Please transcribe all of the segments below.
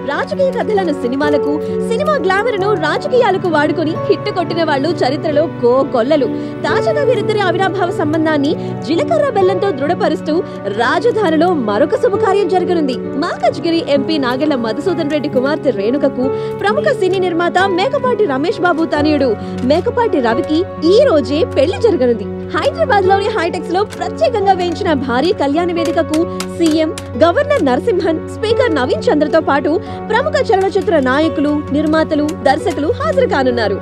రాజకీయ కథలను సినిమాలకు, సినిమా గ్లామర్ ను రాజకీయాలకు వాడుకొని హిట్ కొట్టిన వాళ్ళు చరిత్రలో కొల్లలు. తాజాగా వీరిద్దరి అవినాభావ సంబంధాన్ని జీలకర్ర బెల్లంతో దృఢపరుస్తూ రాజధానిలో మరొక శుభకార్యం జరగనుంది. మల్కాజ్గిరి ఎంపీ నాగెళ్ల మధుసూదన్ రెడ్డి కుమార్తె రేణుకకు ప్రముఖ సినీ నిర్మాత మేకపాటి రమేష్ బాబు తనయుడు మేకపాటి రవికి ఈ రోజే పెళ్లి జరగనుంది. హైదరాబాద్ లోని హైటెక్స్ లో ప్రత్యేకంగా వేయించిన భారీ కళ్యాణ వేదికకు CM, governor Narasimhan, speaker Naveen చంద్రతో పాటు ప్రముఖ చలనచిత్ర నాయకులు, నిర్మాతలు, దర్శకులు హాజరు కానున్నారు.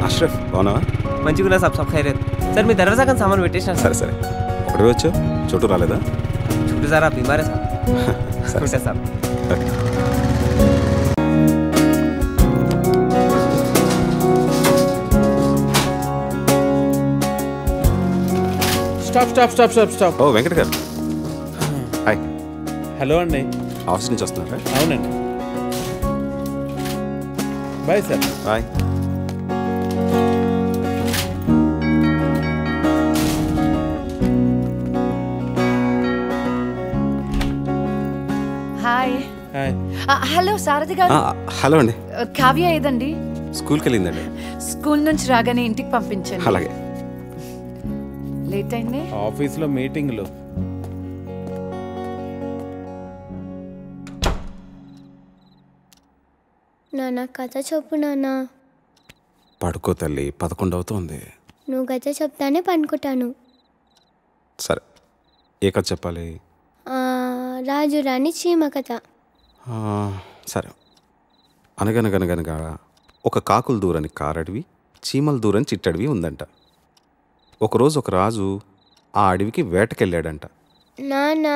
అష్రఫ్ అవునా? మంచిగా సబ్ ఖైరేత్ సార్. మీ దర్వాజా కానీ సామాన్ పెట్టేసిన. సరే సరే, ఒకటి వచ్చా? చుట్టూ రాలేదా? చుట్టూ సార్ బీమారే సార్. సరే sir. Stop stop stop stop stop. ఓ వెంకట గారు, హాయ్. హలో అండి. ఆఫీస్ నుంచి వస్తున్నారా? అవునండి. Bye sir. Bye. Hi. Hi. Hello Sarathi గారు. హలో అండి. కావ్య ఏదండి? స్కూల్కి వెళ్ళిందండి. స్కూల్ నుంచి రాగానే ఇంటికి పంపించండి. అలాగే. లేట్ అయింది. ఆఫీస్లో మీటింగ్లు. నాన్న కథ చెప్పు నాన్న. పడుకో తల్లి, 11 అవుతోంది. నువ్వు కథ చెప్తానే పనుకుంటాను. సరే, ఏ కథ చెప్పాలి? రాజు రాణి చీమ కథ. సరే. అనగనగనగనగా ఒక కాకులు దూరని కారడవి, చీమల దూరని చిట్టడవి ఉందంట. ఒకరోజు ఒక రాజు ఆ అడవికి వేటకెళ్ళాడంట. నాన్న,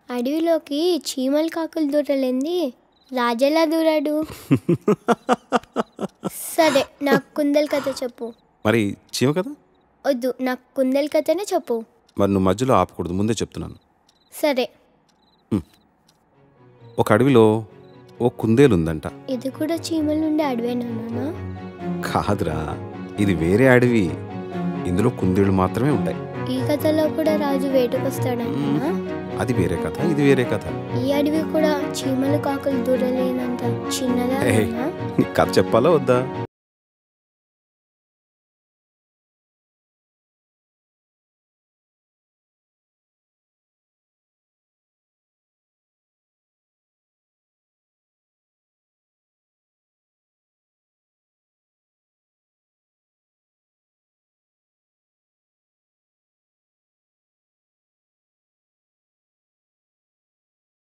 అడవిలోకి చీమలు కాకులు దూరలేంది, రాజెలా దూరాడు? సరే, నాకు కుందేలు కథ చెప్పు. మరి చీమ కదా? వద్దు, నాకు కుందేలు కథనే చెప్పు. మరి నువ్వు మధ్యలో ఆపకూడదు, ముందే చెప్తున్నాను. సరే. ఒక అడవిలో ఓ కుందేలు ఉందంట. ఇది కూడా చీమల నుండి అడవేనా నాన్న? కాదురా, ఇది వేరే అడవి. ఇందులో కుందేళ్ళు మాత్రమే ఉంటాయి. ఈ కథలో కూడా రాజు వేటకొస్తాడన్నా? అది వేరే కథ, ఇది వేరే కథ. ఈ అడవి కూడా చీమలు కాకులు దూరలేనంత చిన్నదా? నీకు కథ చెప్పాలా వద్దా?